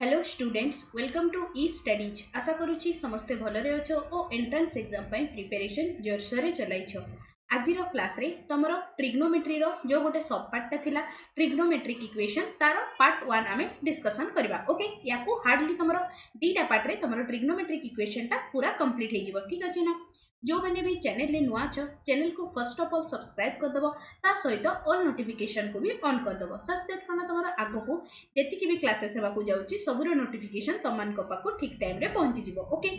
Hello students welcome to e studies आशा करुच्ची समस्ते भलरे अच्छो और एंट्रेंस एग्जाम पई प्रिपरेशन जोरसोरे चलाइछ। आज क्लास रे तमरो ट्रिग्नोमेट्री रो जो गोटे सब पार्ट थिला ट्रिग्नोमेट्रिक इक्वेशन तार पार्ट 1 आमे डिस्कशन करबा। ओके याकू हार्डली तमरो दीटा पार्ट रे तमरो ट्रिग्नोमेट्रिक इक्वेशन टा पूरा कंप्लीट हे जिवो। ठीक अछि ना। जो मैंने भी चैनल रे नुआ छ चैनल को फर्स्ट ऑफ ऑल सब्सक्राइब कर दबो ता सहित ऑल नोटिफिकेशन को भी ऑन कर दबो सच दैट कोन तमरो आगो को जेतिकी भी क्लासेस हेबा को जाउची सबरो नोटिफिकेशन तमान को पाको ठीक टाइम रे पहुंची जिवो। ओके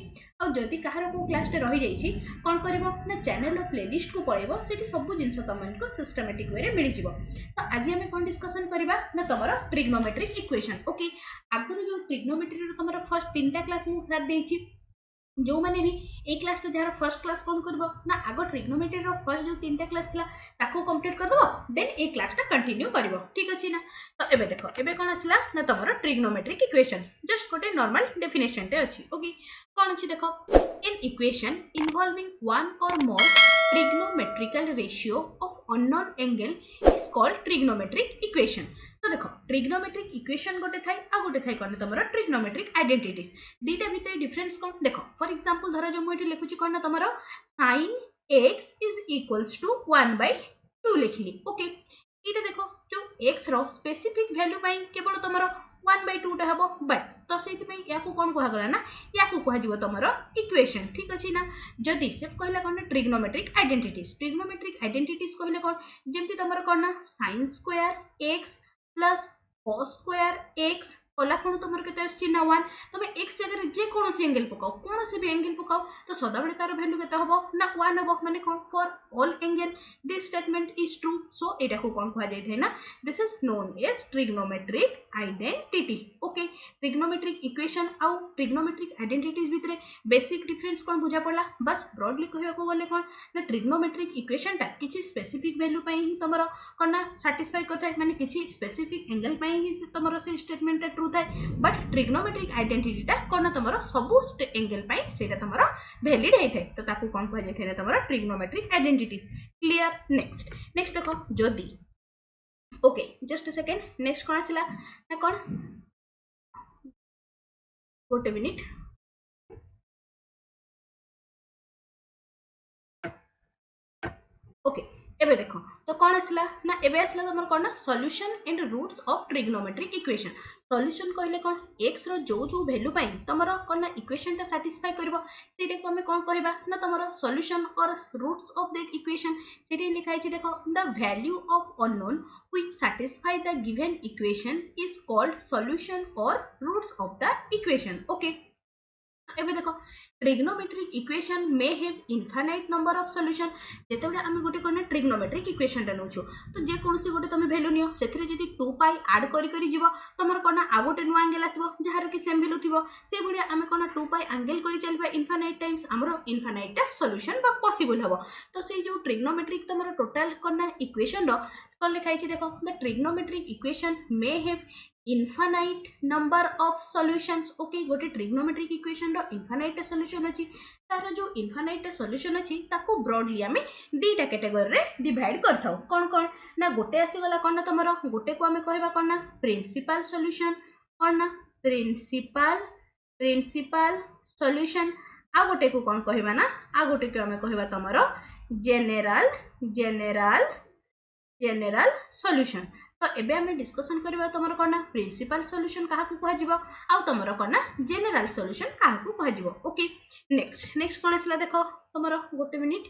और जदि कहार को क्लास टे रही जाईची कोन करबो ना चैनल रो प्लेलिस्ट को पळेबो सेठी सब जिंस तमान को सिस्टमैटिक वे रे मिली जिवो। तो आज हम कोन डिस्कशन करबा ना तमरो ट्रिग्नोमेट्रिक इक्वेशन। ओके आगुर जो ट्रिग्नोमेट्री रो तमरो फर्स्ट तीनटा क्लास मु साथ देइची जो मैंने भी ए क्लास जार फर्स्ट क्लास कौन करबो ना आगो ट्रिग्नोमेट्री रो फर्स्ट जो तीनटा क्लास थला ताको कंप्लीट कर दबो देन ए क्लास टा कंटिन्यू करबो। ठीक अछि ना। तो एबे देखो एबे कोन आसला ना तमरो ट्रिग्नोमेट्रिक इक्वेशन जस्ट गोटे नॉर्मल डेफिनेशन टे अछि। ओके कोन अछि देखो an equation involving one or more trigonometrical ratio of unknown angle is called trigonometric equation। तो देखो ट्रिग्नोमेट्रिक इक्वेशन गोटे थाई आ गोटे थाई कोन तमरो ट्रिग्नोमेट्रिक आइडेंटिटीज दीटा भितर डिफरेंस कोन देखो फॉर एग्जांपल धरो जो मोइटी लिखुची कोन तमरो sin x is equals to 1/2 लिखली। ओके इटा देखो जो x रो स्पेसिफिक वैल्यू पई केवल तमरो 1/2 टा हबो बट तो सेति पई याकू कोन कहला गला ना याकू कह जिवो तमरो इक्वेशन। ठीक अछि ना। जदि से कहला कोन ट्रिग्नोमेट्रिक आइडेंटिटीज कहले कोन जेमति तमरो कोन ना sin square x plus cos square x ओला कोन तमरो केते आछि ना 1 तबे x जगह जे कोनोसी एंगल पकाओ कोनोसी भी एंगल पकाओ तो सदा बेले तार वैल्यू केते हबो ना 1 हबो माने कोन for all angle this statement is true. So एटा को कोन कहा जाय थे ना this is known as trigonometric identity. Okay trigonometric equation आउ ट्रिग्नोमेट्रिक आइडेंटिटीज भितरे बेसिक डिफरेंस कोन बुझा पड़ला बस ब्रॉडली कहया को गले कोन ना ट्रिग्नोमेट्रिक इक्वेशन ता किछि स्पेसिफिक वैल्यू पई ही तमरो कोन ना सैटिस्फाई करथाय माने किछि स्पेसिफिक एंगल पई ही तमरो से स्टेटमेंट ट्रू थाय बट ट्रिग्नोमेट्रिक आइडेंटिटी ता कोन तमरो सबु एंगल पई सेटा तमरो वैलिड हे थाय तो ताकू कोन कह जाय तमरो ट्रिग्नोमेट्रिक आइडेंटिटीज। क्लियर। नेक्स्ट देखो जदि okay just a second next कोन आसिला ना कोन गोटे मिनिट ओके एबे देखो तो कौन आसला ना एबे आसला तमर कोन ना solution and roots of trigonometric equation. Solution कहले कोन x रो जो जो वैल्यू पाई तमरो कोन ना इक्वेशन ता सैटिस्फाई करबो सेटे को हमें कोन कहबा ना तमरो solution or roots of that equation सेटे लिखा है देखो the value of unknown which satisfy the given equation is called solution or roots of the equation. Okay एबे देखो trigonometric equation may have infinite number of solution जेतेबे आमे गोटे कोन trigonometric equation टा नउछु तो जे कोनसी गोटे तमे वैल्यू नियो सेथिरे जदी 2 पाई ऐड करी करी जीवो तमर कोन आ गोटे नुवा एंगल आसीबो जहार कि सेम वैल्यू थिबो से बडिया आमे कोन 2 पाई एंगल करी चलबा इनफाइनाइट टाइम्स हमरो इनफाइनाइट टा सॉल्यूशन बा पॉसिबल हबो। तो से जो ट्रिग्नोमेट्रिक तमर टोटल कोन इक्वेशन रो कोन लिखा है देखो the trigonometric equation may have infinite number of solutions. Okay गोटे ट्रिग्नोमेट्रिक इक्वेशन रो इनफाइनाइट सॉल्यूशन अछि तार जो इनफाइनाइट सॉल्यूशन अछि ताको ब्रॉडली हमें दीटा कैटेगरी रे डिवाइड करथाउ कोन कोन ना गोटे आसी गला कोन ना तमरो गोटे को हमें कहबा कोन ना प्रिंसिपल सॉल्यूशन कोन ना प्रिंसिपल सॉल्यूशन आ गोटे को कोन कहबा ना आ गोटे को हमें कहबा तमरो जेनरल सॉल्यूशन। तो एबे हमें डिस्कशन करबा तमरो कोन ना प्रिंसिपल सॉल्यूशन काहा को कह जिवो आ तमरो कोन ना जनरल सॉल्यूशन काहा को कह जिवो। ओके नेक्स्ट कोन आसला देखो तमरो गोटे मिनिट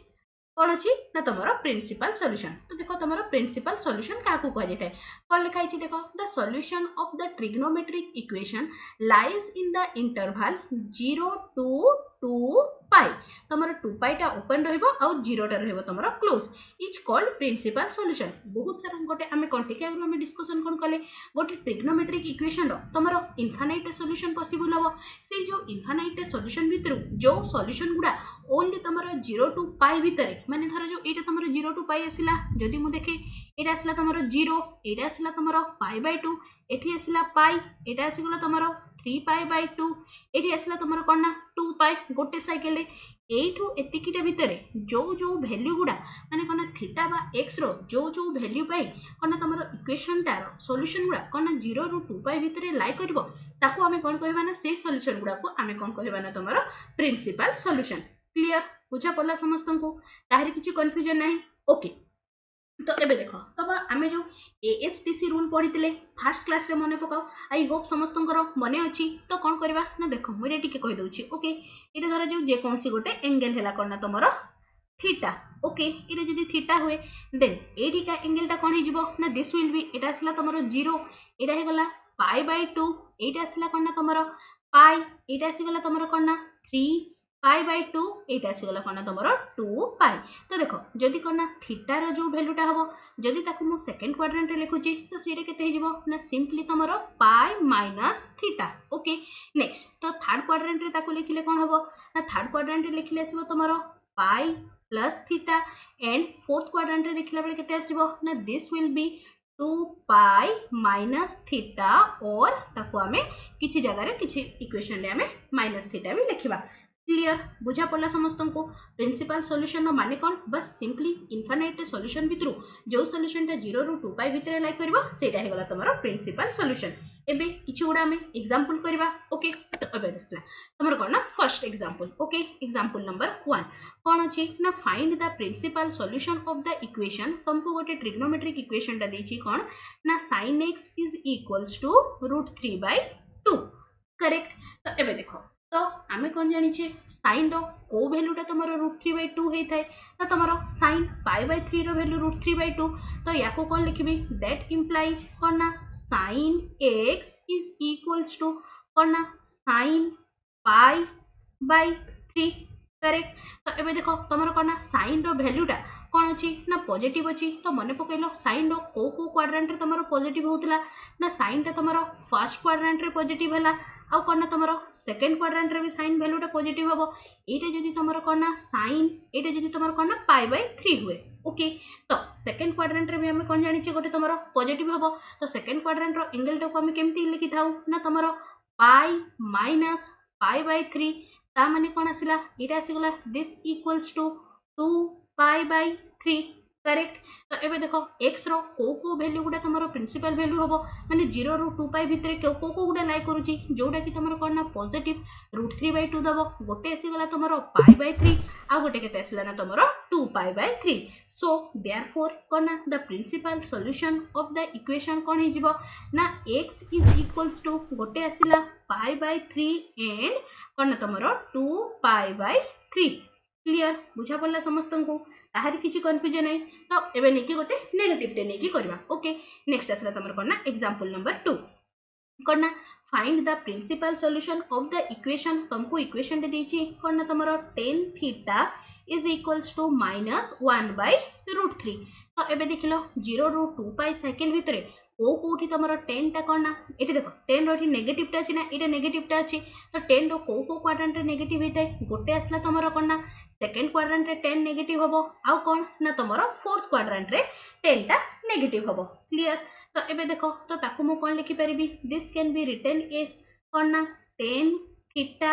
कोन अछि ना तमरो प्रिंसिपल सॉल्यूशन। तो देखो तमरो प्रिंसिपल सॉल्यूशन काहा को कह जेतै कोन लिखा अछि देखो the solution of the trigonometric equation lies in the interval 0 to 2 pi तमरो 2 पाई टा ओपन रहइबो आ 0 टा रहइबो तमरो close is called principal solution. बहुत सारा गोटे हमें कंटिके हम डिस्कशन कोन कले गोटे ट्रिग्नोमेट्रिक इक्वेशन रो तमरो इनफाइनाइट सॉल्यूशन पॉसिबल हबो से जो इनफाइनाइट सॉल्यूशन भितर जो सॉल्यूशन गुडा ओनली तमरो 0 to पाई भितर माने धरो जो एटा तमरो 0 to पाई आसिला जदी मु देखे एटा आसिला तमरो 0 एटा आसिला तमरो पाई/2 एठी आसिला पाई एटा आसिगला तमरो 3 पाई/2 एठी आसिला तमरो कोन ना 2 पाई गोटे साइकिल एठू एतिकिटा भितर जो जो वैल्यू गुडा माने कोन थीटा बा x रो जो जो वैल्यू पाई कोन तमरो इक्वेशन टार सॉल्यूशन गुडा कोन 0 रु 2 पाई भितर लाई करबो ताको हमें कोन कहबा ना से सॉल्यूशन गुडा को हमें कोन कहबा ना तमरो प्रिंसिपल सॉल्यूशन क्लियर बुझा पड़ला समस्त को ताहरी किछि कंफ्यूजन नाही ओके तो एबे देखो तब आमे जो एएचटीसी रूल पढ़ीतिले फर्स्ट क्लास रे मने पकाओ आई होप समस्तंकर मने अछि तो कोन करबा ना देखो मुरे टिके कहि दउछि ओके एटा धरा जो जे कोनसी गोटे एंगल हैला कोन ना तमरो थीटा ओके एटा जदी थीटा हुए देन एडी का एंगल टा कोन हिजबो ना दिस विल बी एटा असला तमरो 0 एटा हे गला पाई बाय 2 एटा असला कोन ना तमरो पाई एटा आसी गला तमरो कोन ना 3 पाई बाय 2 एटा आसी गला कोन ना तमरो 2 पाई तो देखो जदी कोन ना थीटा रो जो वैल्यूटा हबो जदी ताकू मु सेकंड क्वाड्रेंट रे लिखुची तो सेटा केते हिजबो ना सिंपली तमरो pi minus theta okay next तो थर्ड क्वाड्रेंट रे ताकू लिखिले कोन हबो ना थर्ड क्वाड्रेंट रे लिखिले आसीबो तमरो pi plus theta and fourth quadrant रे लिखला बेले केते आसीबो ना this will be 2 pi minus theta और ताकू हमें किछि जगह रे किछि इक्वेशन रे हमें माइनस थीटा भी लिखिबा क्लियर बुझा पड़ला समस्त को प्रिंसिपल सॉल्यूशन नो माने कोन बस सिंपली इनफाइनाइट सॉल्यूशन भितरु जो सॉल्यूशन टा 0 रु 2 पाई भितर लाई करबा सेटा हे गला तमरो प्रिंसिपल सॉल्यूशन एबे किछि उडा हमें एग्जांपल करबा ओके तो एबे दसला तमरो कोन ना first example okay example number 1 कोन अछि ना find the principal solution of the equation तुमको गोटे ट्रिग्नोमेट्रिक इक्वेशन टा देछि कोन ना sin x is equals to √3/2 correct तो एबे देखो तो आमे कोन जानि छे sin रो को वैल्यू टा तमरो √3/2 हेइ थाय ना तमरो sin π/3 रो वैल्यू √3/2 तो याको कोन लिखबी दैट इंप्लाइज कोन ना sin x is equals to कोन ना sin π/3 करेक्ट तो एबे देखो तमरो कोन ना sin रो वैल्यू टा कोन अछि ना पॉजिटिव अछि तो मने पकैलो sin रो को क्वाड्रेंट रे तमरो पॉजिटिव होतला ना sin टा तमरो फर्स्ट क्वाड्रेंट रे पॉजिटिव हला आउ कोन ना तमरो सेकंड क्वाड्रेंट रे भी sin वैल्यू टा पॉजिटिव हबो एटा जदी तमरो कोन ना sin एटा जदी तमरो कोन ना π/3 हुए ओके तो सेकंड क्वाड्रेंट रे भी हम कोन जानि छी गोटे तमरो पॉजिटिव हबो तो सेकंड क्वाड्रेंट रो एंगल टा को हम केमती लिखि थाउ ना तमरो पाई माइनस π/3 ता माने कोन आसिला एटा आसी गला दिस इक्वल्स टू 2 π/3 करेक्ट तो एबे देखो x रो को वैल्यू गुडा तमरो प्रिंसिपल वैल्यू हबो माने 0 रु 2 पाई भितरे को गुडा लाई करूची जोडा कि तमरो कोन ना पॉजिटिव √3/2 दबो गोटे आसी गला तमरो π/3 आ गोटे केते आसला ना तमरो 2 π/3 सो देयरफॉर कोन ना the principal solution of the equation कोन हिजिबो ना x इज इक्वल्स टू गोटे आसिला π/3 एंड कोन ना तमरो 2 π/3 क्लियर बुझा पड़ला समस्त को ताहारी किछि कंफ्यूजन है तो एबे नेकी गोटे नेगेटिव टे नेकी करबा ओके नेक्स्ट आसला तमर कोन ना एग्जांपल नंबर 2 कोन ना find the principal solution of the equation तुमको इक्वेशन दे देछि कोन ना तमरो tan theta is equals to -1/√3 तो एबे देखिलो 0 रु 2 पाई साइकिल भितरे ओ कोठी तमरो tan टा कोन ना एठी देखो tan रो एठी नेगेटिव टा अछि ना एटा नेगेटिव टा अछि तो tan रो को क्वाड्रेंट रे नेगेटिव हेतै गोटे आसला तमरो कोन ना सेकंड क्वाड्रेंट रे tan नेगेटिव हबो आ कोन ना तमरो फोर्थ क्वाड्रेंट रे tan टा नेगेटिव हबो क्लियर तो एबे देखो तो ताकू मु कोन लिखि परिबी this can be written as कोन ना tan थीटा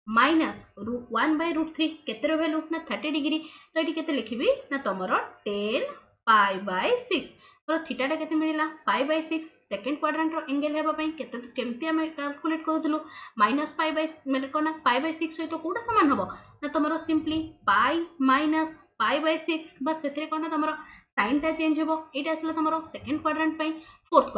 माइनस 1/√3 केते रो वैल्यू ना 30 डिग्री तो एठी केते लिखिबी ना तमरो tan π/6 तो थीटा टा केते मिलिला π/6 सेकंड क्वाड्रेंट रो एंगल हेबा पई केते केमती हम कैलकुलेट करथलो -π/6 मतलब कोना π/6 सहित कोडा समान हबो ना तमरो सिंपली पाई माइनस π/6 बस सेथरे कोना तमरो साइन टा चेंज हबो एटा असला तमरो सेकंड क्वाड्रेंट पई फोर्थ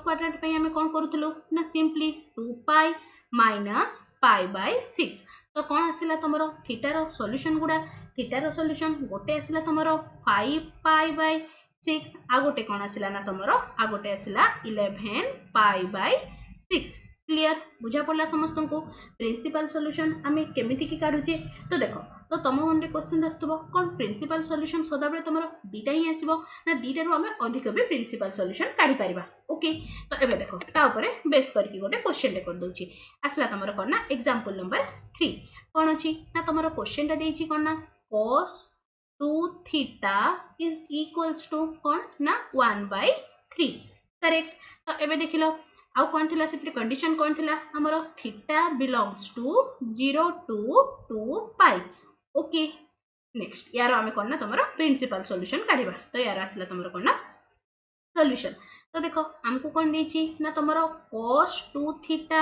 क्वाड्रेंट पई हम कोन करथलो ना सिंपली 2 पाई माइनस π/6 तो कोन आसिला तमरो theta rho solution गुडा theta rho solution गोटे आसिला तमरो 5 π/6 आ गोटे कोन आसिला ना तमरो आ गोटे आसिला 11 π/6 क्लियर बुझा पड़ला समस्त को प्रिंसिपल सॉल्यूशन हमें केमिति की काढुचे तो देखो तो तम मन रे क्वेश्चन आस्तबो कोन प्रिंसिपल सॉल्यूशन सदा बेले तमरो दीटा ही आसीबो ना दीटा रो हमें अधिक भी प्रिंसिपल सॉल्यूशन काढी परिबा ओके तो एबे देखो ता ऊपर बेस करके गोटे क्वेश्चन रे कर दोची आसला तमरो कोन ना एग्जांपल नंबर 3 कोन अछि ना तमरो क्वेश्चन टा देछि कोन ना cos 2 theta is equals to कोन ना 1/3 करेक्ट तो एबे देखिलो आउ कोन थिला सेत्री कंडीशन कोन थिला हमरो theta belongs to 0 to 2 pi okay next यार आम कौन ना तुम प्रिंसिपल सॉल्यूशन काढ़ा तो यार आसला तुम कौन ना सॉल्यूशन तो देखो आमको कौन देछि ना तुम cos 2 theta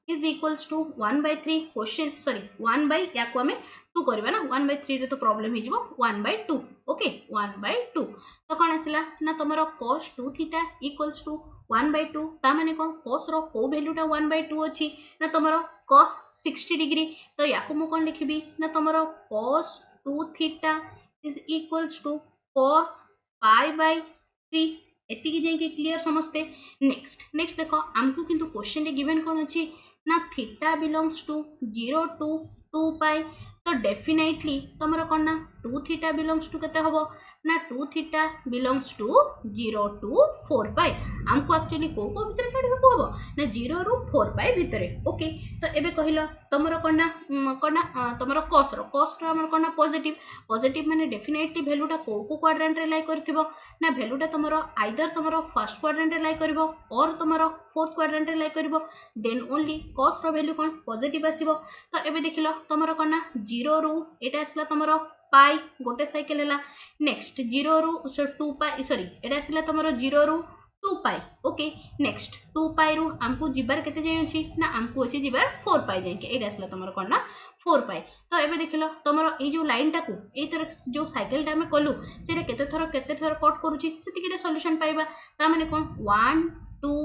is equals to 1/3 question sorry 1 by या को हमें 2 करबा ना 1/3 रे तो प्रॉब्लम ही जीवो 1/2 ओके 1/2 तो कौन आसला ना तुम cos 2 थीटा इक्वल्स टू 1/2 ता माने कौन cos रो को वैल्यूटा 1/2 अछि ना तुम cos 60 डिग्री तो या को मु कौन लिखिबी ना तुम cos 2 theta is equals to cos π/3 एतिकी जाइए क्लियर समस्ते नेक्स्ट नेक्स्ट देखो आमको किंतु क्वेश्चन रे गिवन कौन अच्छी ना theta belongs to 0 to 2 pi तो डेफिनेटली तुम कौन ना 2 थीटा बिलोंग्स टू केते हबो ना 2 थीटा बिलोंग्स टू 0 टू 4 पाई आमको एक्चुअली को भितर काढबा को हबो ना 0 रु 4 पाई भितरे ओके तो एबे कहिलो तुमरो कौन ना तुमरो cos रो हमर कौन ना पॉजिटिव माने डेफिनेटली वैल्यूटा को क्वाड्रेंट रे लाई करथिबो ना वैल्यूटा तुमरो आइदर तुमरो फर्स्ट क्वाड्रेंट रे लाई करबो और तुमरो फोर्थ क्वाड्रेंट रे लाई करबो देन ओनली cos रो वैल्यू कोन पॉजिटिव आसीबो तो एबे देखिलो तुमरो कोन ना 0 रु एटा आसला तुमरो पाई गोटे साइकिल हैला नेक्स्ट 0 रु 2 पाई सॉरी एटा आसला तुमरो 0 रु 2 पाई ओके नेक्स्ट 2 पाई रु हमको जिबार केते जाय अछि ना हमको अछि जिबार 4 पाई जाय के एटा आसला तुमरो कोन ना 4 पाई तो एबे देखिलो तुमरो ए जो लाइन टाकू ए तर जो साइकिल टा में कलु सेटा केते थर कट करूची सेतिकी रे सॉल्यूशन पाइबा ता माने कोन 1 2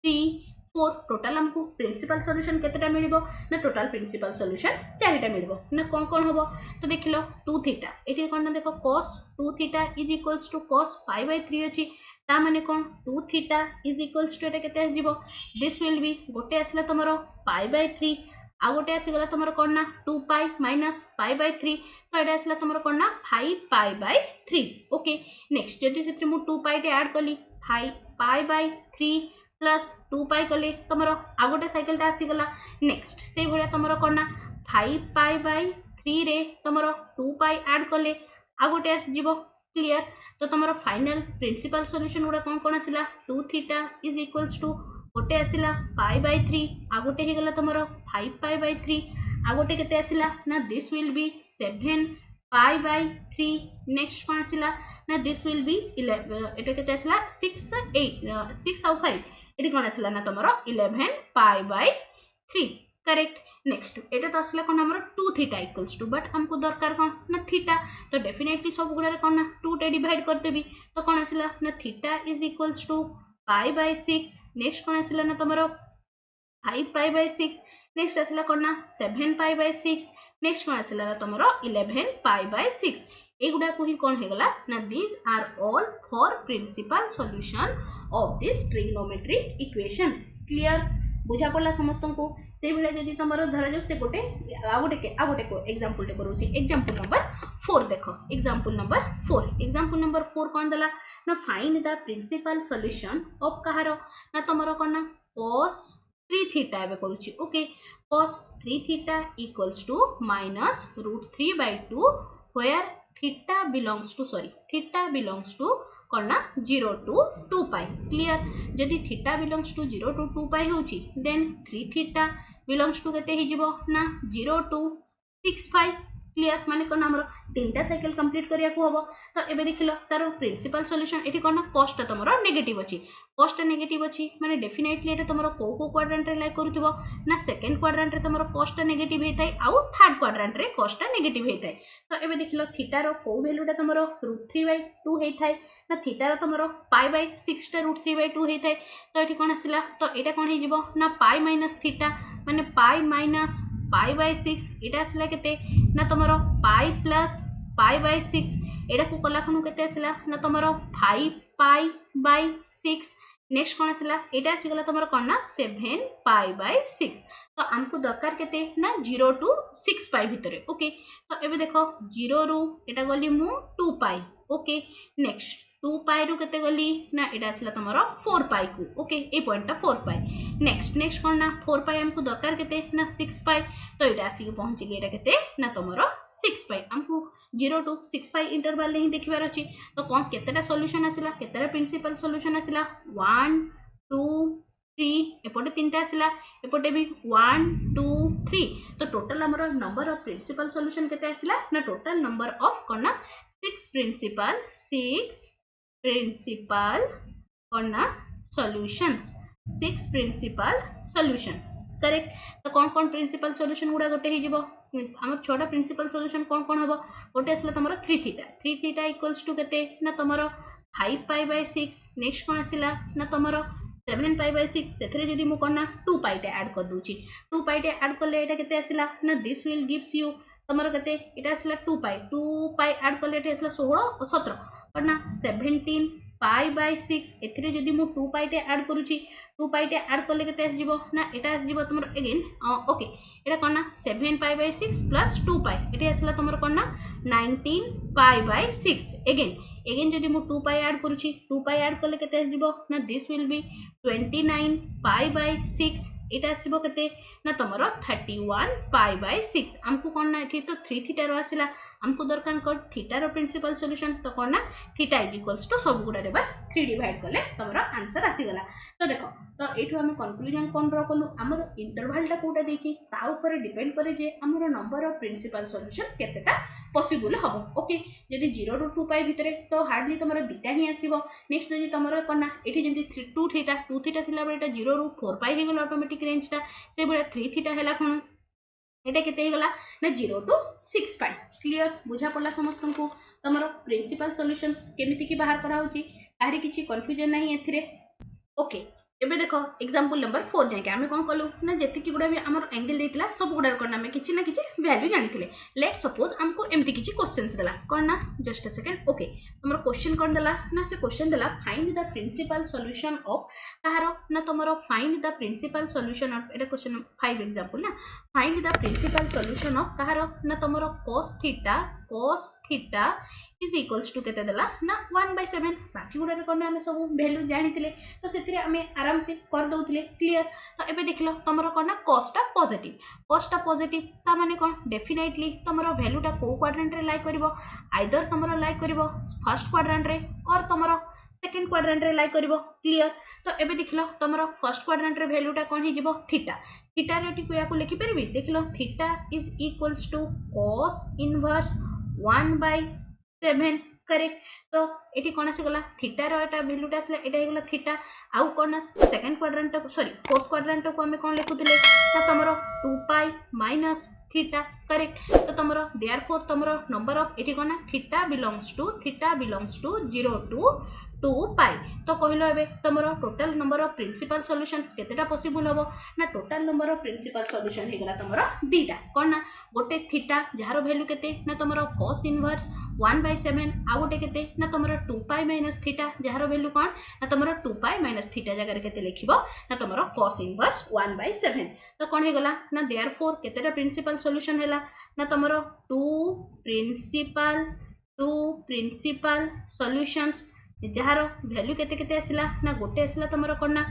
3 4 टोटल हमको प्रिंसिपल सॉल्यूशन केतेटा मिलिबो ना टोटल प्रिंसिपल सॉल्यूशन चारिटा मिलिबो ना कोन कोन हबो तो देखिलो 2 थीटा एठी कोन ना देखो cos 2 theta is equals to cos π/3 अछि ता माने कोन 2 थीटा इज इक्वल्स टू एटा केते आजिबो दिस विल बी गोटे आसला तमरो π/3 आ गोटे आसीगला तुम कौन ना 2 पाई माइनस π/3 तो एटा आसला तुम कौन ना 5 π/3 ओके नेक्स्ट जदि से 2 पाई टे ऐड कली 5 π/3 प्लस 2 पाई कले तुम आ गोटे साइकिल टा आसीगला नेक्स्ट से भलिया तुम कौन ना 5 π/3 रे तुम 2 पाई ऐड कले आ गोटे आसीजिवो क्लियर तो तुम फाइनल प्रिंसिपल सॉल्यूशन गुडा कौन कौन आसिला 2 थीटा इज इक्वल्स टू गोटे आसिला π/3 आ गोटे हे गला तुमरो 5 π/3 आ गोटे केते आसिला ना दिस विल बी 7 π/3 नेक्स्ट कोन आसिला ना दिस विल बी 11 एटा केते आसिला 6 8 6 और 5 एटी कोन आसिला ना तुमरो 11 π/3 करेक्ट नेक्स्ट एटा तो आसिला कोन हमरो 2 थीटा इक्वल्स टू बट हमको दरकार कोन ना थीटा तो डेफिनेटली सब गुडा कोन ना 2 टे डिवाइड कर देबी तो कोन आसिला ना theta is equals to π/6 next कोन आसिला ना तुमरो 5 π/6 नेक्स्ट आसिला कोन ना 7 π/6 नेक्स्ट कोन आसिला ना तुमरो 11 π/6 एगुडा को ही कोन हे गला ना these are all for principal solution of this trigonometric equation clear बुझा पड़ला समस्त को से बेले जदी तमरो धरा जो से गोटे आ गोटे को एग्जांपल टे करूची एग्जांपल नंबर 4 देखो एग्जांपल नंबर 4 कोन दला ना find the principal solution of कहारो ना तमरो कोन ना cos 3 थीटा एबे करूची okay cos 3 theta equals to minus √3/2 where theta belongs to कोन ना 0 टू 2 पाई क्लियर जदि theta belongs to 0 to 2 pi होची देन 3 थीटा बिलोंग्स टू केते हिजिबो ना 0 टू 6 पाई क्लियर माने कोन हमरो तीनटा साइकिल कंप्लीट करिया को हबो तो एबे देखिलो तारो प्रिंसिपल सॉल्यूशन एठी कोन cos ता तमरो नेगेटिव अछि माने डेफिनेटली एटा तमरो को क्वाड्रेंट रे लाई करूथिबो ना सेकंड क्वाड्रेंट रे तमरो cos ता नेगेटिव हेतै आ थर्ड क्वाड्रेंट रे cos ता नेगेटिव हेतै तो एबे देखिलो थीटा रो को वैल्यूटा तमरो √3/2 हेथाय ना थीटा रो तमरो π/6 टा √3/2 हेथाय तो एठी कोन आसिला तो एटा कोन हे जिवो ना पाई माइनस थीटा माने पाई माइनस π/6 एटा आसिला केते ना तमरो पाई प्लस π/6 एटा को कला खनु केते आसिला ना तमरो 5 π/6 नेक्स्ट कोन आसिला एटा आसी गला तमरो कोन ना 7 π/6 तो हमको दरकार केते ना 0 टू 6 पाई भितरे ओके तो एबे देखो 0 रु एटा गली मु 2 पाई ओके नेक्स्ट 2 पाई रु केते गली ना एटा आसिला तमरो 4 पाई को ओके ए पॉइंट 4 पाई नेक्स्ट कोन ना 4 पाई हमको दरकार केते ना 6 पाई तो एटा आसी के पहुंची गेटा केते ना तमरो 6 पाई हमको 0 टू 6 पाई इंटरवल ले ही देखिबार अछि तो कोन केतेटा सॉल्यूशन आसिला केतेटा प्रिंसिपल सॉल्यूशन आसिला 1 2 3 एपटे 3टा आसला एपटे भी 1 2 3 तो टोटल हमर नंबर ऑफ प्रिंसिपल सॉल्यूशन केते आसला ना टोटल नंबर ऑफ करना 6 प्रिंसिपल करना सॉल्यूशंस 6 प्रिंसिपल सॉल्यूशंस करेक्ट तो कौन प्रिंसिपल सॉल्यूशन गुडा गोटे ही जीवो हमर छोटा प्रिंसिपल सॉल्यूशन कौन हबो गोटे आसला तमरो 3 थीटा इक्वल्स टू केते ना तमरो 5 पाई बाय 6 नेक्स्ट कौन आसला ना तमरो 7 पाई बाय 6 सेथरे जदी मु करना 2 पाई टे ऐड कर दूची 2 पाई टे ऐड करले एटा केते आसला ना दिस विल गिव्स यू तमरो केते एटा आसला 2 पाई ऐड करले एटा आसला 16 और 17 करना 17 पाई बाय 6 एथरे जदी मु 2 पाई टे ऐड करूची 2 पाई टे ऐड करले केते आस जीवो ना एटा आस जीवो तमरो अगेन ओके एटा करना 7 पाई बाय 6 प्लस 2 पाई एटा आसला तमरो करना 19 पाई बाय 6 अगेन जदी मु 2 पाई ऐड करूची 2 पाई ऐड करले केते आस जीवो ना this will B 29 pi by 6 एटा आसीबो केते ना तमरो 31 पाई बाय 6 हमको कोन ना एठी तो 3 थीटा रो आसीला हमको दरकार को थीटा रो प्रिंसिपल सॉल्यूशन तो कोन ना थीटा इज इक्वल्स टू सब गुडा रे बस 3 डिवाइड करले तमरो आंसर आसी गला तो देखो तो एठो हम कंक्लूजन कोन ड्रा करलु हमर इंटरवल टा कोटा देची ता ऊपर डिपेंड करे जे हमर नंबर ऑफ प्रिंसिपल सॉल्यूशन केतेटा पॉसिबल हबो ओके जदी 0 रो 2 पाई भितरे तो हार्डली तमरो दुटा ही आसीबो नेक्स्ट जदी तमरो कोन ना एठी जदी 2 थीटा थिला बेटा 0 रो 4 पाई हे गेल ऑटोमेटिक रेंज टा से बेटा 3 थीटा हैला कोन एटा केते हे गला ना 0 टू 6 पाई क्लियर बुझा पड़ला समस्त को तमरो प्रिंसिपल सॉल्यूशंस केमिति की बाहर करा होची तारी किछि कंफ्यूजन नाही एथिरे ओके एबे देखो एग्जांपल नंबर 4 जाके हमें कोन कलु ना जेति की गुडा भी हमर एंगल देतिला सब गुडा करना में किछि ना किछि वैल्यू जानिथिले लेट सपोज हमको एमति किछि क्वेश्चंस देला कोन ना जस्ट अ सेकंड ओके हमर क्वेश्चन कोन देला ना से क्वेश्चन देला find the principal solution of कहारो ना तमरो find the principal solution of एटा क्वेश्चन 5 एग्जांपल ना find the principal solution of कहारो ना तमरो cos theta is equals to केते देला ना 1/7 बाकी गुडा कोन हमें सब वैल्यू जानिथिले तो सेथिरे हमें आराम से कर दउथिले क्लियर तो एबे देखलो तमरो कोन ना cos टा पॉजिटिव ता माने कोन डेफिनेटली तमरो वैल्यू टा को क्वाड्रेंट रे लाई करबो आइदर तमरो लाई करबो फर्स्ट क्वाड्रेंट रे और तमरो सेकंड क्वाड्रेंट रे लाई करबो क्लियर तो एबे देखलो तमरो फर्स्ट क्वाड्रेंट रे वैल्यू टा कोन ही जिवो थीटा रे टिको या को लिखि परबी देखलो theta is equals to cos inverse 1/7 correct तो एटी कोन आसे गला थीटा रो एटा वैल्यूटा आसला एटा हे गला थीटा आउ कोन second quadrant sorry fourth quadrant को हमें कोन लिखुतिले ना तमरो 2 पाई माइनस थीटा करेक्ट तो तमरो देयरफॉर तमरो नंबर ऑफ एटी कोन theta belongs to 0 to 2 pi तो कहलो एबे तमरो total number of principal solutions केतेटा पॉसिबल होबो ना total number of principal solution हे गला तमरो दीटा कोन ना गोटे थीटा जहारो वैल्यू केते ना तमरो cos इनवर्स 1/7 आ गोटे केते ना तमरो 2 पाई माइनस थीटा जहारो वैल्यू कोन ना तमरो 2 पाई माइनस थीटा जगह रे केते लिखिबो ना तमरो cos इनवर्स 1/7 तो कोन हे गला ना देयरफॉर केतेटा प्रिंसिपल सॉल्यूशन हैला ना तमरो 2 प्रिंसिपल सॉल्यूशंस जहारो वैल्यू केते केते आसिला ना गोटे आसिला तमरो कोना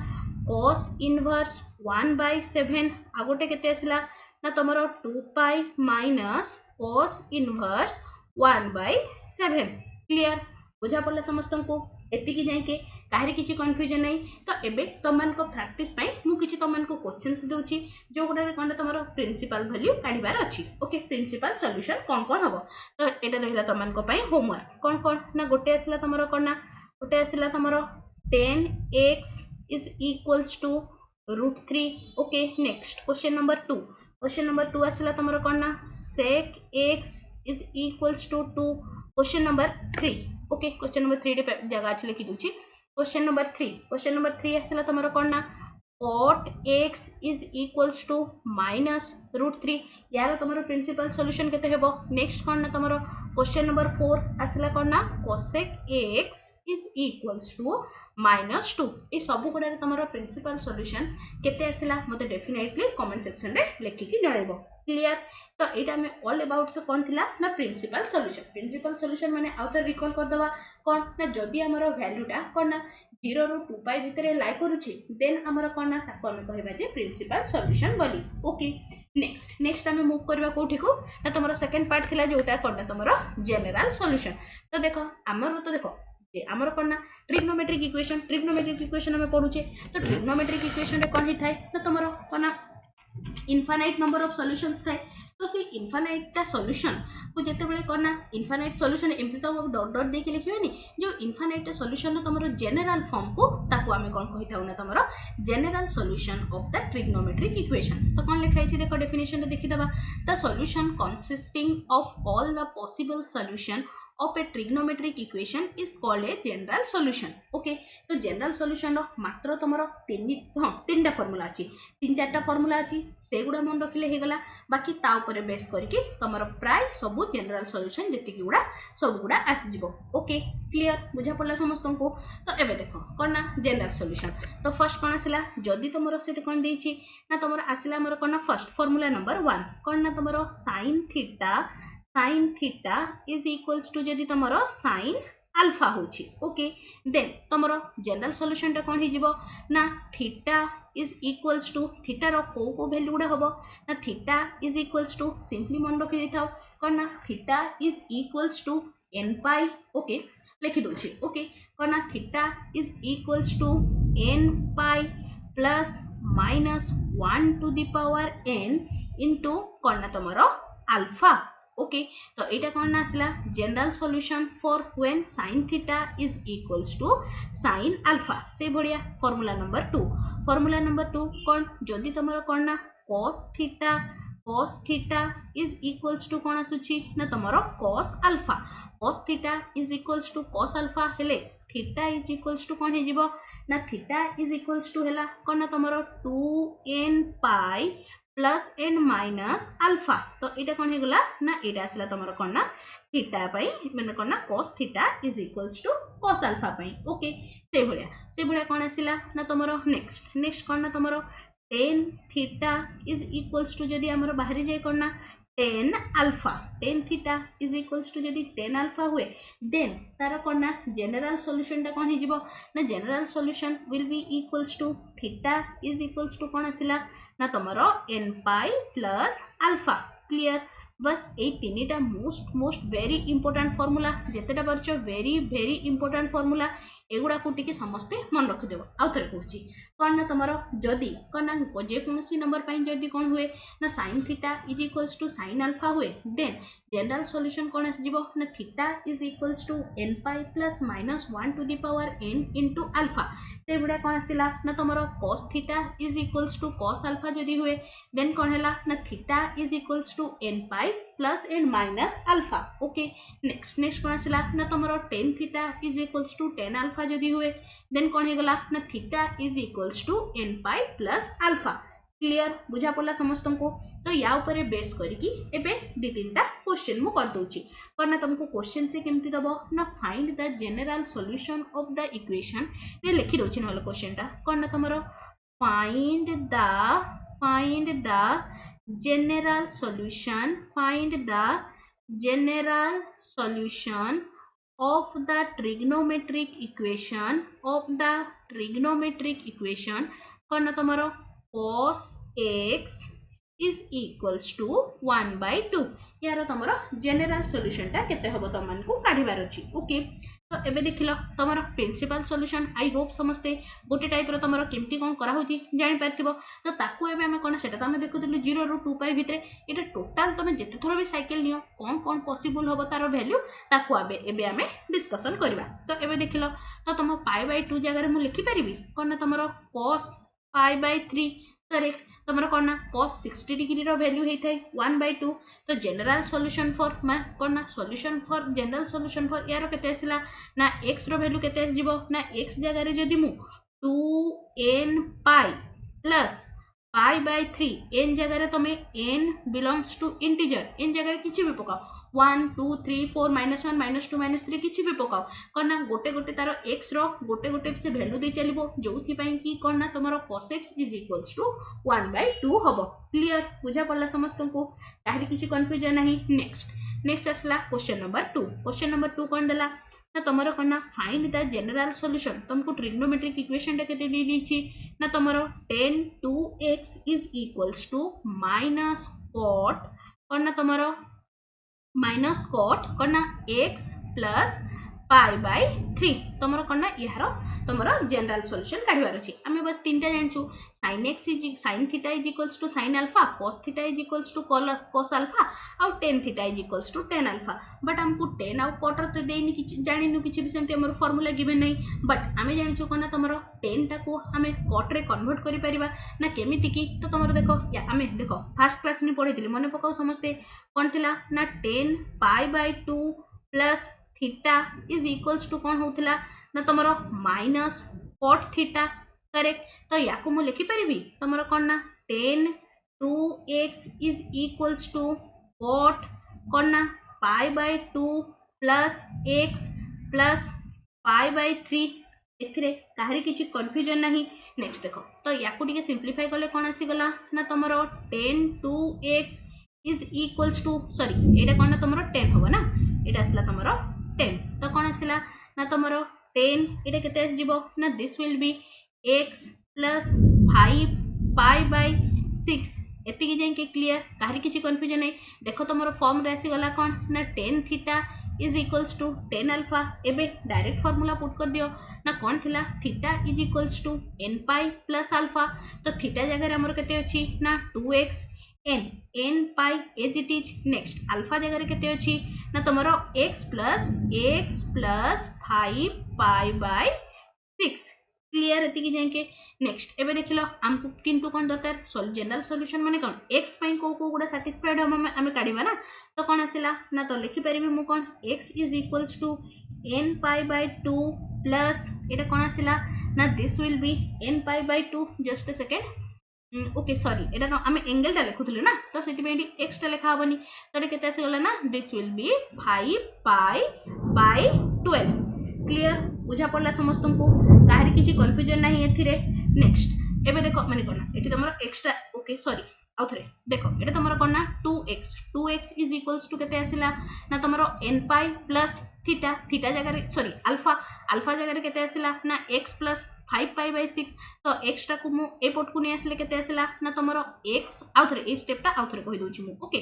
cos इनवर्स 1/7 आ गोटे केते आसिला ना तमरो 2 pi minus cos inverse 1/7 clear बुझा पड़ला समस्त को एति की जाय के काहरी किछि कंफ्यूजन नै तो एबे तमन को प्रैक्टिस पई मु किछि तमन को क्वेश्चंस देउछि जो गोटे कोन तमरो प्रिंसिपल वैल्यू काढिबार अछि ओके प्रिंसिपल सॉल्यूशन कोन हबो तो एटा रहिला तमन को पई होमवर्क कोन ना गोटे आसिला तमरो कोन गोटे आसिला तमरो 10x is equals to √3 okay next question number 2 आसिला तमरो कोन ना sec x is equals to 2 question number 3 okay question number 3 रे जगह अछि लिखि दुछि क्वेश्चन नंबर 3 आसिला तमरो कोन ना cot x is equals to minus √3 यार तमरो प्रिंसिपल सॉल्यूशन केते हेबो नेक्स्ट कोन ना तमरो क्वेश्चन नंबर 4 आसिला कोन ना cosec x is equals to -2 ए सब गुडा तमरो प्रिंसिपल सॉल्यूशन केते आसिला मते डेफिनेटली कमेंट सेक्शन रे लिखि कि जणाइबो क्लियर तो एटा में ऑल अबाउट तो कोन थिला ना प्रिंसिपल सॉल्यूशन माने आउटर रिकॉल कर दवा कोन ना जदी हमरो वैल्यूटा कोन ना 0 रो 2 पाई भितरे लाई करूची देन हमरो कोन ना ताको हम कहबा जे प्रिंसिपल सॉल्यूशन बोली ओके नेक्स्ट हम मूव करबा कोठी को ना तमरो सेकंड पार्ट थिला जोटा कोन ना तमरो जनरल सॉल्यूशन तो देखो हमरो तो देखो आमर कौन ना ट्रिग्नोमेट्रिक इक्वेशन आम पढ़ुचे तो ट्रिग्नोमेट्रिक इक्वेशन रे कौन होता है ना तुम कौन ना इनफाइनाइट नंबर ऑफ सॉल्यूशंस थाए तो से इनफाइनाइट टा सॉल्यूशन को जेते बेले करना इनफाइनाइट सॉल्यूशन एमती तो डॉट डॉट देके लिखिबेनी जो इनफाइनाइट सॉल्यूशन तमरो जनरल फॉर्म को ताको आमे कोन कहि थाउ ना तमरो general solution of the trigonometric equation तो कोन लिखा है देखो डेफिनेशन रे देखि दबा the solution consisting of all the possible solution of a trigonometric equation is called a general solution. Okay, तो general solution रो मात्र तमरो तीनटा फार्मूला अछि तीन चारटा फार्मूला अछि से गुडा मन रखिले हे गला बाकी ता ऊपर बेस करके तमरो प्राय सब जनरल सॉल्यूशन जति कि गुडा सब गुडा आसी जिवो. ओके क्लियर बुझा पड़ला समस्त को. तो एबे देखो कोन ना जनरल सॉल्यूशन तो फर्स्ट कोन आसिला जदी तमरो से कोन देछि ना तमरो आसिला हमर कोन ना फर्स्ट फार्मूला नंबर 1 कोन ना तमरो sin theta is equals to जदि तमरो sin अल्फा होछि. ओके देन तमरो जनरल सॉल्यूशन टा कोन हि जिवो ना theta is equals to theta रो को वैल्यू गुडा हबो ना theta is equals to simply मन रखि देथाओ कोन ना theta is equals to n pi. Okay लिखि दोछि. ओके कोन ना theta is equals to n pi plus minus 1 to the power n into कोन ना तमरो अल्फा. ओके तो एटा कोन आसला general solution for when sin theta is equals to sin alpha. से बढ़िया फार्मूला नंबर 2 कोन जदी तमरो कोन ना cos theta is equals to कोन आसुची ना तमरो cos theta is equals to cos alpha हेले थीटा इज इक्वल्स टू कोन हे जिवो ना थीटा इज इक्वल्स टू हेला कोन ना तमरो 2n pi plus n minus alpha. तो एटा कोन हे गला ना एटा आसला तमरो कोन ना थीटा पई माने कोन ना cos theta is equals to cos alpha पई. ओके से भलिया कोन आसिला ना तमरो नेक्स्ट कोन ना तमरो tan theta is equals to जदी हमरो बाहरी जाय कोन ना tan theta is equals to जदी tan अल्फा हुए देन तार कोन ना जनरल सॉल्यूशन टा कोन हे जिवो ना general solution will be equals to theta is equals to कोन आसिला ना तमरो n pi plus alpha. Clear बस ए तीनटा मोस्ट वेरी इंपोर्टेंट फार्मूला जेतेटा परछ वेरी इंपोर्टेंट फार्मूला एगुडा को टिके समस्ते मन रखि देबो. आउ थरे कहूची कोन ना तमरो जदी कोन ना जे कोनसी नंबर पई जदी कोन हुए ना sin theta is equals to sin alpha हुए देन जनरल सॉल्यूशन कोन आसी जिवो ना theta is equals to n pi plus minus 1 to the power n into alpha. से बुडा कोन आसिला ना तमरो cos theta is equals to cos alpha जदी हुए देन कोन हैला ना theta is equals to n pi plus n minus alpha. Okay next कोन आसिला ना तमरो tan theta is equals to tan alpha जदी हुए देन कोन हे गला ना theta is equals to n pi plus alpha. Clear बुझा पड़ला समस्त को. तो या ऊपर बेस करके एबे दी तीनटा क्वेश्चन मु कर दोची करना तुमको क्वेश्चन से केमती दबो ना find the general solution of the equation ने लिखि दोची नहले क्वेश्चन टा करना तमरो find the general solution of the trigonometric equation करना तमरो cos x is equals to 1/2 यार तमरो जनरल सॉल्यूशन टा केते हबो तमन को काढिबार अछि. ओके तो एबे देखिलो तमरो प्रिंसिपल सॉल्यूशन आई होप समस्ते गोटे टाइप रो तमरो केमती कोन करा होती जानि परथिबो. तो ताको एबे हमें कोन सेटा त हमें देखुदिलु 0 रो 2 पाई भितरे एटा टोटल तमे जते थरो भी साइकिल नियो कोन पॉसिबल हबो तारो वैल्यू ताको एबे हमें डिस्कशन करबा. तो एबे देखिलो तो तम π/2 जगह रे मु लिखि परिबी कोन तमरो cos π/3 करेक्ट तमरो कोन ना cos 60 डिग्री रो वैल्यू हे थाई 1/2. तो जनरल सॉल्यूशन फॉर कोन ना solution for general solution for यारो केते आसिला ना x रो वैल्यू केते आसी जिवो ना x जगह रे जदी मु 2n पाई प्लस π/3 n जगह रे तमे n belongs to integer n जगह रे किछि भी पकाओ 1 2 3 4 -1 -2 -3 किछि भी पकाओ कोन ना गोटे तारो x रो गोटे से वैल्यू दे चलिबो जोथि पई की कोन ना तमरो cos x is equals to 1/2 हबो. क्लियर बुझा पड़ला समस्त को ताहली किछि कंफ्यूजन नाही. नेक्स्ट असला क्वेश्चन नंबर 2 कोन देला ना तमरो कोन ना फाइंड द जनरल सॉल्यूशन तुमको ट्रिग्नोमेट्रिक इक्वेशन टा केते दे दीची ना तमरो tan 2x is equals to minus cot कोन ना तमरो माइनस cot कोन ना x प्लस पाई बाय 3 तुमर कौन ना यार तुमर जनरल सॉल्यूशन काढिबार अछि आमे बस तीनटा जानछु sin x sin theta is equals to sin alpha cos theta is equals to cos alpha और tan theta is equals to tan alpha but हमको tan आउ cot तो देनी कि जानिनु किछि भी सेमते हमर फार्मूला गिवन नै बट आमे जानछु कोन ना तुमर tan टा को हमें cot रे कन्वर्ट करि परिबा ना केमिति की तो तुमर देखो या आमे देखो फर्स्ट क्लास में पढिथिले मने पकाउ समस्ते कोन थिला ना tan pi by 2 plus theta is equals to कौन होतिला ना तमरो माइनस cot थीटा करेक्ट तो याकू मु लिखि परिबी तमरो कोन ना tan 2x is equals to cot कोन ना pi by 2 plus x plus pi by 3 एथिरे काहरी किछि कंफ्यूजन नाही नेक्स्ट देखो तो याकू टिके सिंपलीफाई करले कोन आसी गला ना तमरो tan 2x is equals to sorry एटा कोन ना तमरो 10 होबा ना एटा आसला तमरो 10 तो कौन आसला ना तमरो 10 एटा केते आस जिवो ना this will B x plus 5 pi by 6 एति की जाय के क्लियर काहरी किछि कंफ्यूजन नै देखो तमरो फॉर्म रे आसी गला कोन ना tan theta is equals to tan alpha एबे डायरेक्ट फार्मूला पुट कर दियो ना कोन थिला theta is equals to n pi plus alpha तो थीटा जगह रे हमर केते अछि ना 2x n pi as it is next alpha जगह रे केते अछि ना तमरो x plus 5 pi by 6 clear एति की जाय के नेक्स्ट एबे देखिलो हमको किंतु कोन दरकार जनरल सॉल्यूशन माने कोन x पाई को गुडा सैटिस्फाइड हम काढिबा ना तो कोन आसिला ना तो लिखि परिबे मु कोन x is equals to n pi by 2 plus एटा कोन आसिला ना this will be n pi by 2 just a second okay sorry एटा ना हम एंगल टा लिखुथले ना तो सेति बेडी x टा लिखा हबनी तो एटा केते आसी गला ना this will B 5 pi by 12 clear बुझा पड़ला समस्त को काहरी किछि कंफ्यूजन नाही एथिरे नेक्स्ट एबे देखो माने कोना एठी तमरो एक्स्ट्रा ओके सॉरी आउथरे देखो एटा तमरो कोना 2x इज इक्वल्स टू केते आसिला ना तमरो n pi plus theta theta जगह रे सॉरी अल्फा जगह रे केते आसिला ना x प्लस 5 पाई बाय 6 तो x टा को मु ए पोट को नै आसिले केते आसिला ना तमरो x आउथरे ए स्टेप टा आउथरे कहि दोछि मु ओके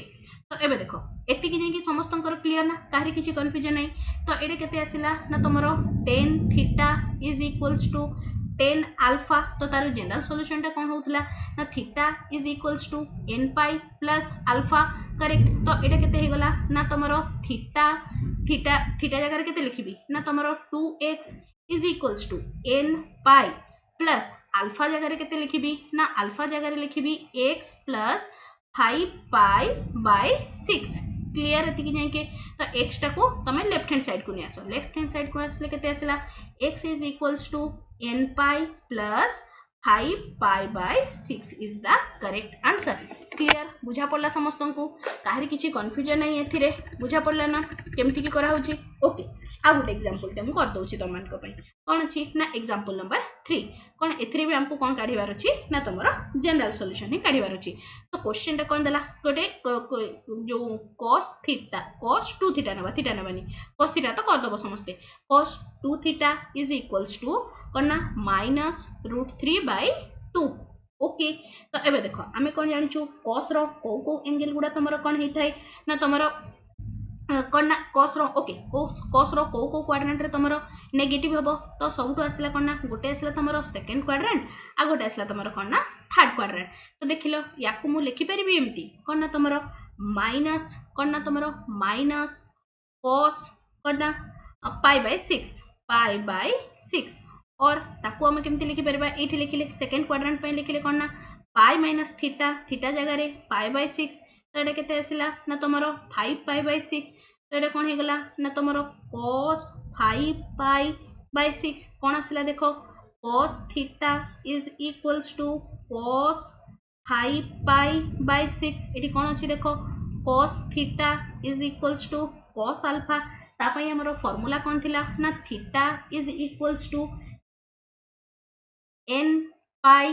तो एबे देखो एति की जेकी समस्तंकर क्लियर ना काहरी किछि कंफ्यूजन नै तो एडे केते आसिला ना तमरो tan theta is equals to tan alpha तो तार जनरल सॉल्यूशन टा कोन होतला ना theta is equals to n pi plus alpha correct तो एडे केते हे गला ना तमरो थीटा जगह रे केते लिखिबी ना तमरो 2x is equals to n pi plus alpha जगह रे केते लिखिबी ना अल्फा जगह रे लिखिबी x plus 5 pi by 6 clear एति की जाय के तो x टा को तमे लेफ्ट हैंड साइड को नि आसो लेफ्ट हैंड साइड को आसले केते आसला x is equals to n pi plus 5 pi by 6 is the correct answer clear बुझा पड़ला समस्त को काहरी किछि कंफ्यूजन नै एथिरे बुझा पड़ला ना केमति की करा होची ओके आ गुड एग्जांपल टे मु कर दोछि तमान को पई कोन अछि ना एग्जांपल नंबर 3 कोन एथिरे भी हमको कोन काढिबार अछि ना तमरो जनरल सॉल्यूशन ही काढिबार अछि तो क्वेश्चन टा कोन देला गोटे जो cos 2 थीटा नबानी cos थीटा तो कर दबो समस्ते cos 2 theta is equals to कोन ना माइनस √3/2 ओके तो एबे देखो आमे कोन जानि छु cos रो को एंगल गुडा तमरो कोन हेइ थाय ना तमरो कोन ना cos रो ओके cos रो को क्वाड्रेंट रे तमरो नेगेटिव हबो तो सबटु आसला कोन ना गोटे आसला तमरो सेकंड क्वाड्रेंट आ गोटे आसला तमरो कोन ना थर्ड क्वाड्रेंट तो देखिलो याकू मु लिखि परिबी एम्ति कोन ना तमरो माइनस कोन ना तमरो माइनस cos कोन ना पाई बाय 6 और ताको हम केमति लिखि परबा एठी लिखिले सेकंड क्वाड्रेंट पे लिखिले कोन ना पाई माइनस थीटा जगह रे पाई बाय 6 तो एटा केते आसिला ना तमरो 5 पाई बाय 6 तो एटा कोन हे गला ना तमरो cos 5 पाई बाय 6 कोन आसिला देखो cos theta is equals to cos 5 pi by 6 एठी कोन अछि देखो cos theta is equals to cos alpha ता पई हमरो फार्मूला कोन थिला ना theta is equals to n pi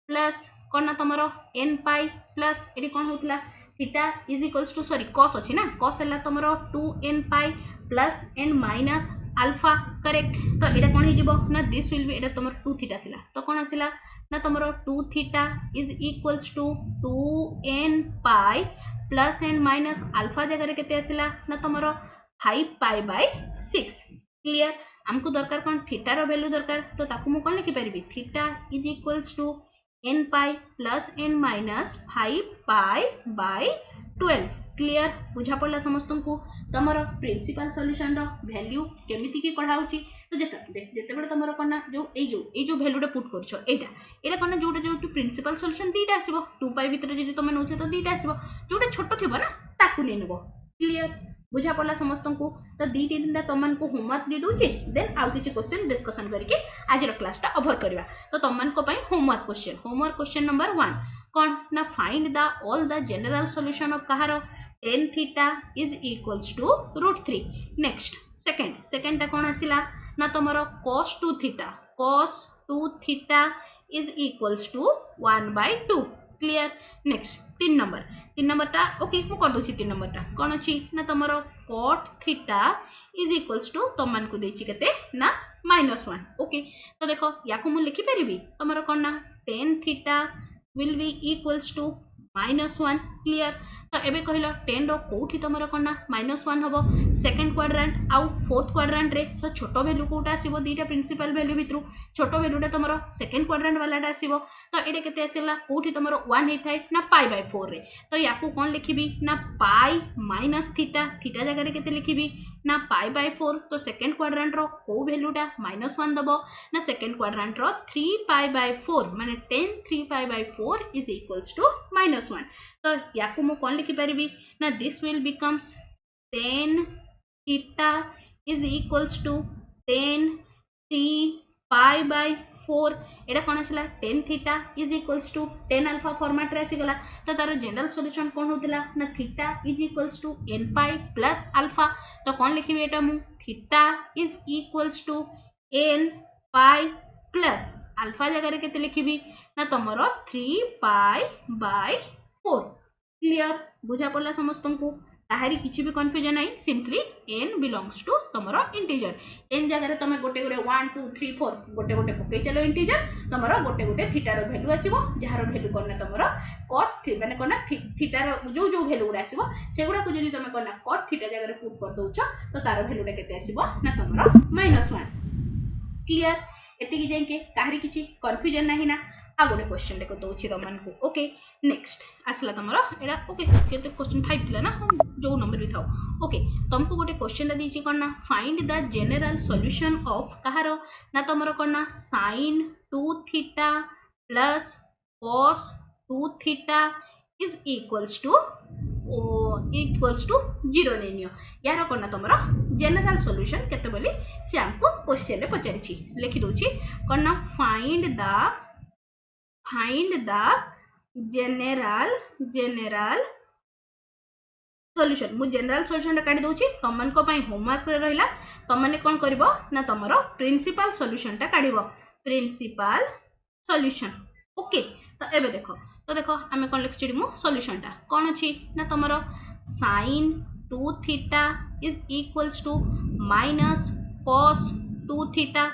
plus कोन ना तमरो n पाई प्लस एडी कोन होतला theta is equals to sorry cos अछि ना cos हला तमरो 2n pi plus n minus alpha correct तो एडा कोन हे जिवो ना दिस विल बी एडा तमरो 2 थीटा थिला तो कोन आसिला ना तमरो 2 theta is equals to 2n pi plus n minus alpha जगह रे केते आसिला ना तमरो 5 पाई बाय 6 क्लियर हमको दरकार कौन थीटा रो वैल्यू दरकार तो ताकू मु कौन लिखि परिबी theta is equals to n pi plus n minus 5 pi by 12 clear बुझा पड़ला समस्त को तमरो प्रिंसिपल सॉल्यूशन रो वैल्यू केमिति की कढाउची तो जेते बडे तमरो कोना जो वैल्यूटा पुट करछो एटा कोना जोटा प्रिंसिपल सॉल्यूशन दीटा आसीबो 2 पाई भीतर जदी तमे नोछो तो दीटा आसीबो जोटा छोटो थिबो ना ताकू नै नेबो क्लियर बुझा पड़ला समस्त को तो दी तीन तुम को होमवर्क दे दूची देन आउ किछि क्वेश्चन डिस्कशन करके आज रो क्लास टा ओवर करबा तो तुमन को पई होमवर्क क्वेश्चन नंबर 1 कौन ना find the all the general solution of कहारो tan theta is equals to √3 next second टा कौन आसिला ना तमरो cos 2 theta is equals to 1/2 clear next 3 number टा ओके मु कर दोछि 3 नंबर टा कोन अछि ना तमरो cot theta is equals to तमन को देछि केते ना -1 ओके तो देखो याको मु लिखि परिबी तमरो कोन ना tan theta will be equals to -1 clear तो एबे कहिलो 10 रो कोठी तमरो कोन ना -1 हबो सेकंड क्वाड्रेंट आउ फोर्थ क्वाड्रेंट रे सो छोटो वैल्यू कोटा आसीबो दीटा प्रिंसिपल वैल्यू भितरु छोटो वैल्यूटा तमरो सेकंड क्वाड्रेंट वालाटा आसीबो तो एडे केते आसीला कोठी तमरो 1 हे थाय ना π/4 रे तो याकू कोन लिखिबी ना पाई माइनस थीटा जगह रे केते लिखिबी ना π/4 तो सेकंड क्वाड्रेंट रो को वैल्यूटा -1 दबो ना सेकंड क्वाड्रेंट रो 3π/4 माने tan 3π/4 इज इक्वल्स टू -1 तो याकू मु कोन लिखि परिबी ना this will becomes tan theta is equals to tan 3π/4 एटा कोन आसला tan theta is equals to tan alpha format रे आसी गला तो तार जनरल सॉल्यूशन कोन होतला ना theta is equals to n pi plus alpha तो कोन लिखिबी एटा मु theta is equals to n pi plus alpha जगह रे केते लिखिबी ना तमरो 3π/4 क्लियर बुझा पड़ला समस्त को ताहारी किछि भी कंफ्यूजन नाही सिंपली n बिलोंग्स टू तमरो इंटीजर n जगह रे तमे गोटे 1 2 3 4 गोटे पकई चलो इंटीजर तमरो गोटे थीटा रो वैल्यू आसीबो जहार वैल्यू करना तमरो cot माने कोना थीटा रो जो वैल्यू गुडा आसीबो सेगुडा को जदी तमे करना cot थीटा जगह रे पुट कर दोछो तो तार वैल्यूटा केते आसीबो ना तमरो -1 क्लियर एतिकी जाय के ताहारी किछि कंफ्यूजन नाही ना आ गोटे क्वेश्चन देखो दोछि तमन को ओके नेक्स्ट आसला तमरो एडा ओके केते क्वेश्चन 5 थिला ना जो नंबर भी थाओ ओके तुमको गोटे क्वेश्चन ला दीची करना find the general solution of कहारो ना तमरो करना sin 2 theta plus cos 2 theta is equals to 0 नेनियो यार करना तमरो जनरल सॉल्यूशन केते बोली से हमको क्वेश्चन रे पचारिछि लिखि दोछि करना फाइंड द जनरल सॉल्यूशन मु जनरल सॉल्यूशन काटी दोछि तमन को पई होमवर्क रे रहिला तमने कोन करबो ना तमरो प्रिंसिपल सॉल्यूशन टा काढिबो प्रिंसिपल सॉल्यूशन ओके तो एबे देखो हमें कोन लिखछि मु सॉल्यूशन टा कोन अछि ना तमरो sin 2 theta is equals to minus cos 2 theta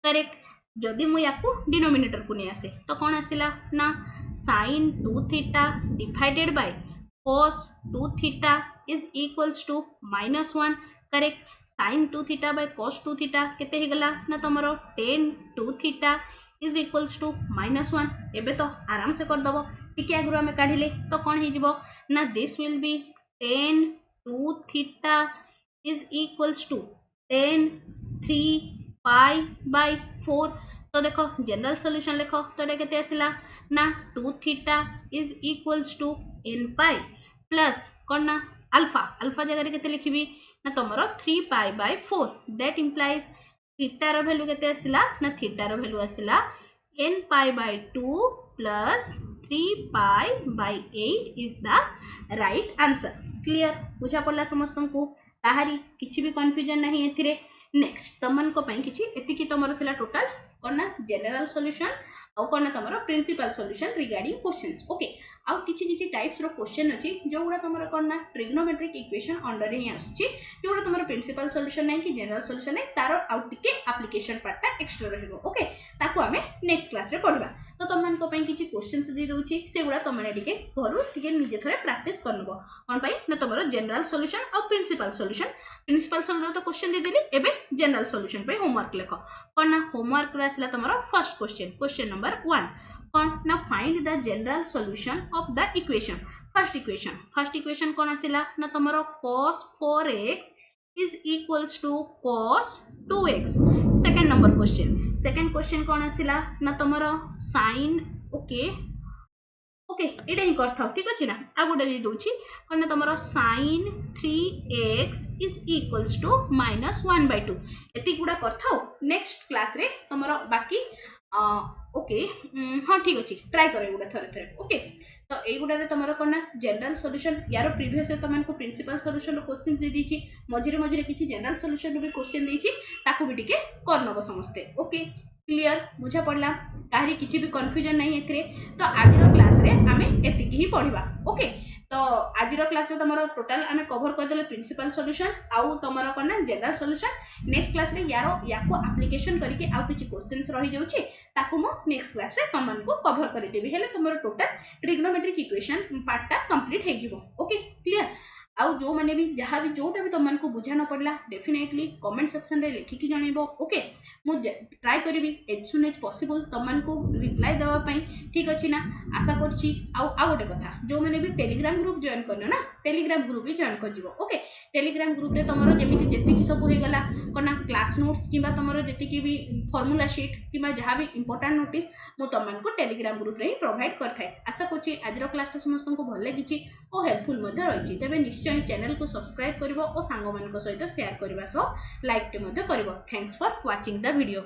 correct जदि मु याकू डिनोमिनेटर को नै आसे तो कोन आसिला ना sin 2 theta divided by cos 2 theta is equals to -1 correct sin 2 theta by cos 2 theta केते हे गला ना तमरो tan 2 theta is equals to -1 एबे तो आराम से कर दबो ठीक है आगु हमें काढिले तो कोन हे जिवो ना this will B tan 2 theta is equals to tan 3π/4 तो देखो जनरल सॉल्यूशन लिखो तो एटा केते आसिला ना 2 theta is equals to n pi plus कोन ना अल्फा जगह रे केते लिखिबी ना तमरो 3π/4 दैट इंप्लाइज थीटा रो वैल्यू केते आसिला ना थीटा रो वैल्यू आसिला nπ/2 plus 3π/8 is the right answer clear बुझा पड़ला समस्त को ताहारी किछि भी कंफ्यूजन नहीं एथिरे नेक्स्ट तमन को पई किछि एतिकी तमरो थिला टोटल कोना जनरल सॉल्यूशन और कोना तमरो principal solution regarding questions okay आउ किछि टाइप्स रो क्वेश्चन अछि जो गुडा तमरो कोना ट्रिग्नोमेट्रिक इक्वेशन अंडर ही आसुछि जो गुडा तमरो प्रिंसिपल सॉल्यूशन नै कि जनरल सॉल्यूशन नै तारो आउट टिके एप्लीकेशन पार्ट ता एक्स्ट्रा रहबो ओके ताको हमें नेक्स्ट क्लास रे पढबा तो तुम मानक पई किछि क्वेश्चंस दे दोछि सेगुडा तुम माने टिके घरु टिके निजे थरे प्रैक्टिस करनबो कोन पई ना तमरो जनरल सॉल्यूशन और प्रिंसिपल सॉल्यूशन तो क्वेश्चन दे देली एबे जनरल सॉल्यूशन पे होमवर्क लेखो कोन ना होमवर्क रे आसला तमरो फर्स्ट क्वेश्चन नंबर 1 कोन ना find the general solution of the equation first equation कोन आसिला ना तमरो cos 4x is equals to cos 2x second question कोन आसिला ना तमरो sin ओके एटा ही करथाउ ठीक अछि ना आ गोटे दे दोछि कोन तमरो sin 3x is equals to -1/2 एति गुडा करथाउ नेक्स्ट क्लास रे तमरो बाकी ओके हां ठीक अछि ट्राई करे गुडा थरे ओके तो ए गुडा रे तमरो कोन जनरल सॉल्यूशन यार प्रीवियस तमन को प्रिंसिपल सॉल्यूशन रो क्वेश्चन दे दीची मझिरे किछि जनरल सॉल्यूशन रो भी क्वेश्चन देछि ताको भी टिके करनबो समस्ते ओके क्लियर बुझा पड़ला काहरी किछि भी कंफ्यूजन नहीं एकरे तो आजिरो क्लास रे आमे एतिकी ही पढिबा ओके तो आजिरो क्लास रे तमरो टोटल आमे कवर कर देले प्रिंसिपल सॉल्यूशन आउ तमरो कोन जनरल सॉल्यूशन नेक्स्ट क्लास रे याको एप्लीकेशन करके आउ किछि क्वेश्चंस रहि जाउछि ताको मो नेक्स्ट क्लास रे तमन को कवर कर देबी हेले तमरो टोटल ट्रिग्नोमेट्रिक इक्वेशन पार्ट ता कंप्लीट हे जिवो ओके क्लियर आउ जो माने भी जहां भी जोटा भी तमन को बुझा न पड़ला डेफिनेटली कमेंट सेक्शन रे लिखि कि जणेबो ओके मु ट्राई करबी एज सुन एज पॉसिबल तमन को रिप्लाई देवा पई ठीक अछि ना आशा करछि आउ गोटे कथा जो माने भी टेलीग्राम ग्रुप जॉइन करनो ना टेलीग्राम ग्रुप भी जॉइन कर जिवो ओके टेलीग्राम ग्रुप रे तमरो जेमिति जेति कि सब होई गला कोना क्लास नोट्स किबा तमरो जेति कि भी फार्मूला शीट किबा जहां भी इंपोर्टेंट नोटिस मु तमन को टेलीग्राम ग्रुप रे प्रोवाइड करथाय आशा करछि आजरो क्लास समस्त को भल लागिछि ओ हेल्पफुल मध्ये रहिछि तबे निश्चय चैनल को सब्सक्राइब करिवो ओ सांग मानक सहित शेयर करबा सो लाइक टे मध्ये करिवो thanks for watching the video.